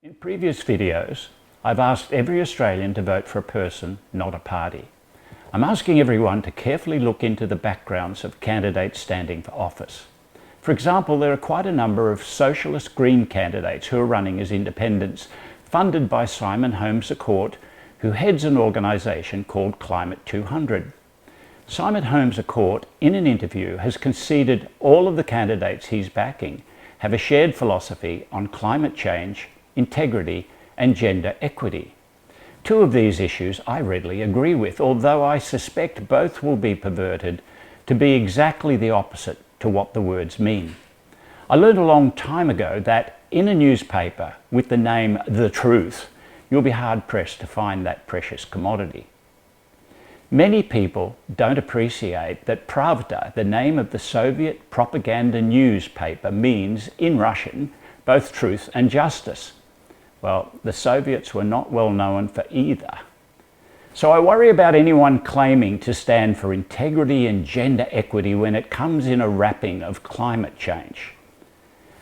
In previous videos, I've asked every Australian to vote for a person, not a party. I'm asking everyone to carefully look into the backgrounds of candidates standing for office. For example, there are quite a number of socialist Green candidates who are running as independents, funded by Simon Holmes à Court, who heads an organisation called Climate 200. Simon Holmes à Court, in an interview, has conceded all of the candidates he's backing have a shared philosophy on climate change, integrity and gender equity. Two of these issues I readily agree with, although I suspect both will be perverted to be exactly the opposite to what the words mean. I learned a long time ago that in a newspaper with the name The Truth, you'll be hard-pressed to find that precious commodity. Many people don't appreciate that Pravda, the name of the Soviet propaganda newspaper, means, in Russian, both truth and justice. Well, the Soviets were not well known for either. So I worry about anyone claiming to stand for integrity and gender equity when it comes in a wrapping of climate change.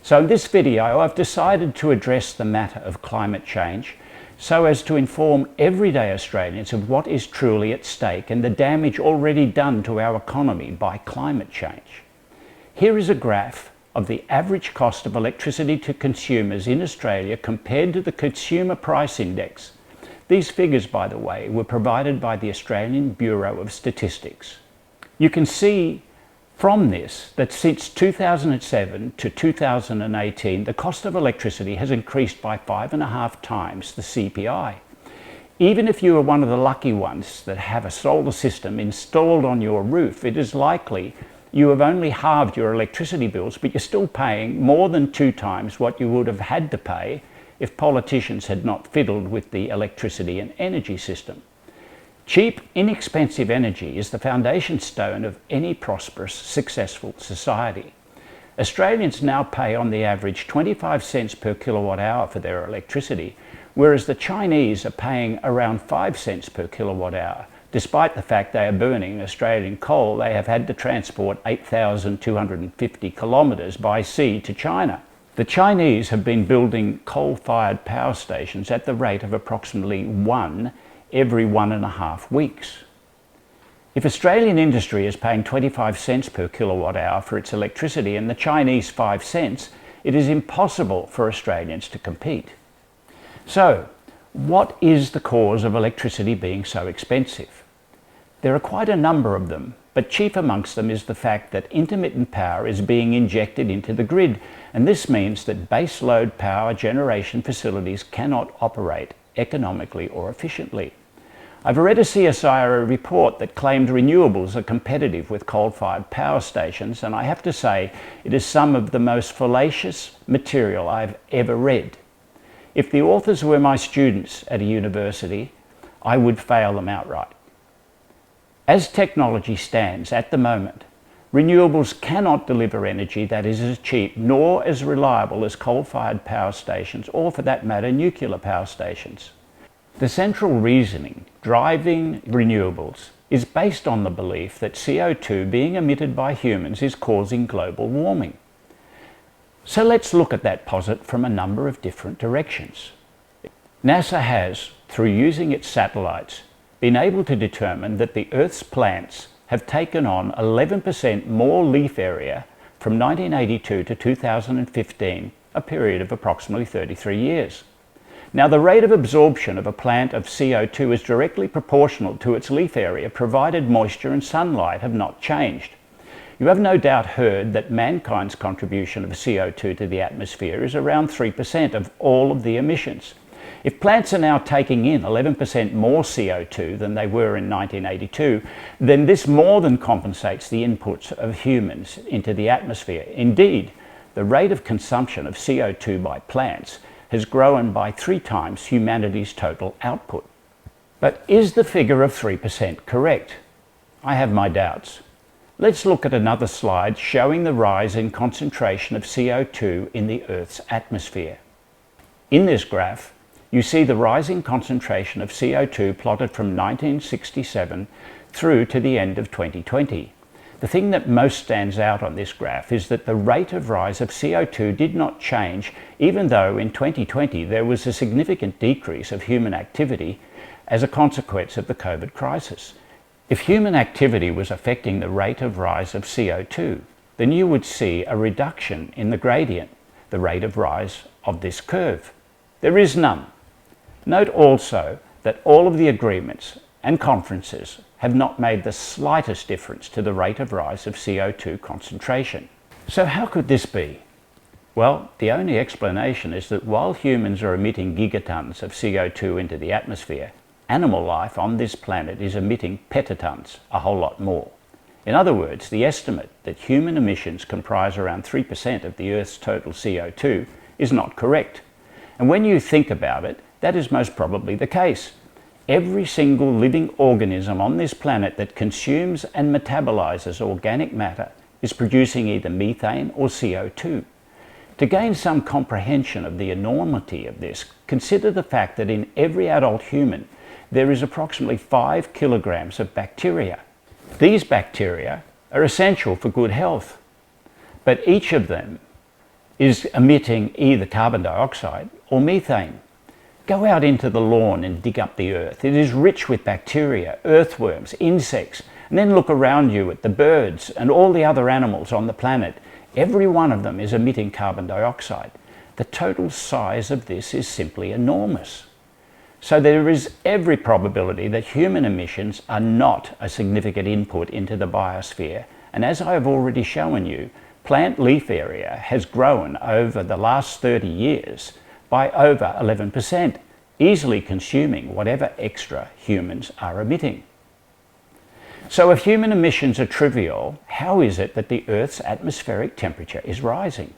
So in this video, I've decided to address the matter of climate change so as to inform everyday Australians of what is truly at stake and the damage already done to our economy by climate change. Here is a graph of the average cost of electricity to consumers in Australia compared to the Consumer Price Index. These figures, by the way, were provided by the Australian Bureau of Statistics. You can see from this that since 2007 to 2018, the cost of electricity has increased by 5.5 times the CPI. Even if you are one of the lucky ones that have a solar system installed on your roof, it is likely you have only halved your electricity bills, but you're still paying more than 2 times what you would have had to pay if politicians had not fiddled with the electricity and energy system. Cheap, inexpensive energy is the foundation stone of any prosperous, successful society. Australians now pay on the average 25 cents per kilowatt hour for their electricity, whereas the Chinese are paying around 5 cents per kilowatt hour. Despite the fact they are burning Australian coal, they have had to transport 8,250 kilometres by sea to China. The Chinese have been building coal-fired power stations at the rate of approximately 1 every 1.5 weeks. If Australian industry is paying 25 cents per kilowatt hour for its electricity and the Chinese 5 cents, it is impossible for Australians to compete. So, what is the cause of electricity being so expensive? There are quite a number of them, but chief amongst them is the fact that intermittent power is being injected into the grid, and this means that base load power generation facilities cannot operate economically or efficiently. I've read a CSIRO report that claimed renewables are competitive with coal-fired power stations, and I have to say it is some of the most fallacious material I've ever read. If the authors were my students at a university, I would fail them outright. As technology stands at the moment, renewables cannot deliver energy that is as cheap nor as reliable as coal-fired power stations, or for that matter, nuclear power stations. The central reasoning driving renewables is based on the belief that CO2 being emitted by humans is causing global warming. So let's look at that posit from a number of different directions. NASA has, through using its satellites, been able to determine that the Earth's plants have taken on 11% more leaf area from 1982 to 2015, a period of approximately 33 years. Now, the rate of absorption of a plant of CO2 is directly proportional to its leaf area, provided moisture and sunlight have not changed. You have no doubt heard that mankind's contribution of CO2 to the atmosphere is around 3% of all of the emissions. If plants are now taking in 11% more CO2 than they were in 1982, then this more than compensates the inputs of humans into the atmosphere. Indeed, the rate of consumption of CO2 by plants has grown by 3 times humanity's total output. But is the figure of 3% correct? I have my doubts. Let's look at another slide showing the rise in concentration of CO2 in the Earth's atmosphere. In this graph, you see the rising concentration of CO2 plotted from 1967 through to the end of 2020. The thing that most stands out on this graph is that the rate of rise of CO2 did not change, even though in 2020 there was a significant decrease of human activity as a consequence of the COVID crisis. If human activity was affecting the rate of rise of CO2, then you would see a reduction in the gradient, the rate of rise of this curve. There is none. Note also that all of the agreements and conferences have not made the slightest difference to the rate of rise of CO2 concentration. So how could this be? Well, the only explanation is that while humans are emitting gigatons of CO2 into the atmosphere, animal life on this planet is emitting petatons, a whole lot more. In other words, the estimate that human emissions comprise around 3% of the Earth's total CO2 is not correct. And when you think about it, that is most probably the case. Every single living organism on this planet that consumes and metabolizes organic matter is producing either methane or CO2. To gain some comprehension of the enormity of this, consider the fact that in every adult human there is approximately 5 kilograms of bacteria. These bacteria are essential for good health, but each of them is emitting either carbon dioxide or methane. Go out into the lawn and dig up the earth. It is rich with bacteria, earthworms, insects, and then look around you at the birds and all the other animals on the planet. Every one of them is emitting carbon dioxide. The total size of this is simply enormous. So there is every probability that human emissions are not a significant input into the biosphere. And as I have already shown you, plant leaf area has grown over the last 30 years by over 11%, easily consuming whatever extra humans are emitting. So if human emissions are trivial, how is it that the Earth's atmospheric temperature is rising?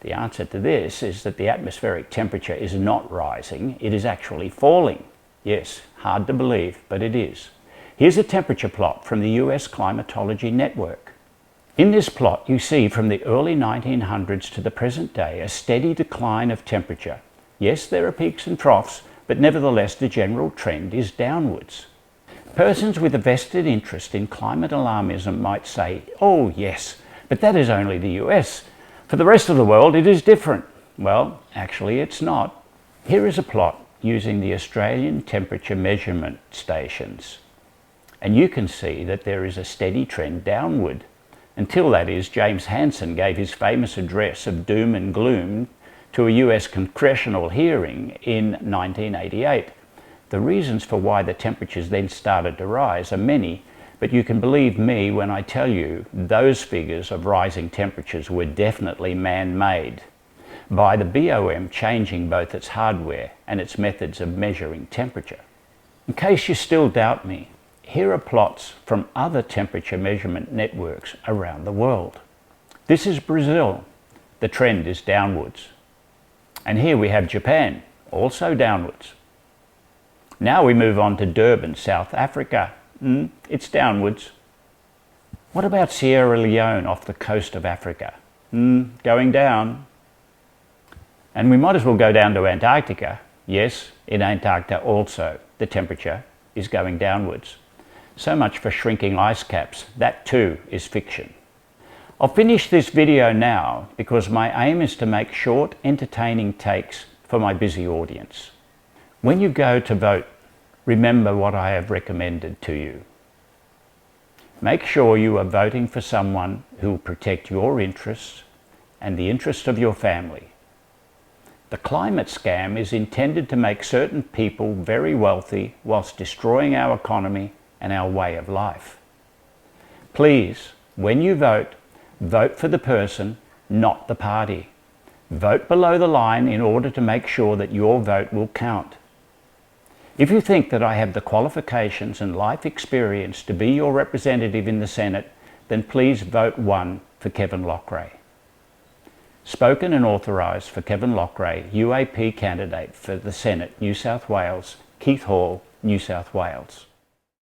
The answer to this is that the atmospheric temperature is not rising, it is actually falling. Yes, hard to believe, but it is. Here's a temperature plot from the US Climatology Network. In this plot, you see from the early 1900s to the present day a steady decline of temperature. Yes, there are peaks and troughs, but nevertheless the general trend is downwards. Persons with a vested interest in climate alarmism might say, oh yes, but that is only the US. For the rest of the world it is different. Well, actually it's not. Here is a plot using the Australian temperature measurement stations. And you can see that there is a steady trend downward. Until, that is, James Hansen gave his famous address of doom and gloom to a US congressional hearing in 1988. The reasons for why the temperatures then started to rise are many, but you can believe me when I tell you those figures of rising temperatures were definitely man-made by the BOM changing both its hardware and its methods of measuring temperature. In case you still doubt me, here are plots from other temperature measurement networks around the world. This is Brazil. The trend is downwards. And here we have Japan, also downwards. Now we move on to Durban, South Africa. It's downwards. What about Sierra Leone off the coast of Africa? Going down. And we might as well go down to Antarctica. Yes, in Antarctica also the temperature is going downwards. So much for shrinking ice caps. That too is fiction. I'll finish this video now because my aim is to make short, entertaining takes for my busy audience. When you go to vote, remember what I have recommended to you. Make sure you are voting for someone who will protect your interests and the interests of your family. The climate scam is intended to make certain people very wealthy whilst destroying our economy and our way of life. Please, when you vote, vote for the person, not the party. Vote below the line in order to make sure that your vote will count. If you think that I have the qualifications and life experience to be your representative in the Senate, then please vote 1 for Kevin Lockray. Spoken and authorised for Kevin Lockray, UAP candidate for the Senate, New South Wales, Keith Hall, New South Wales.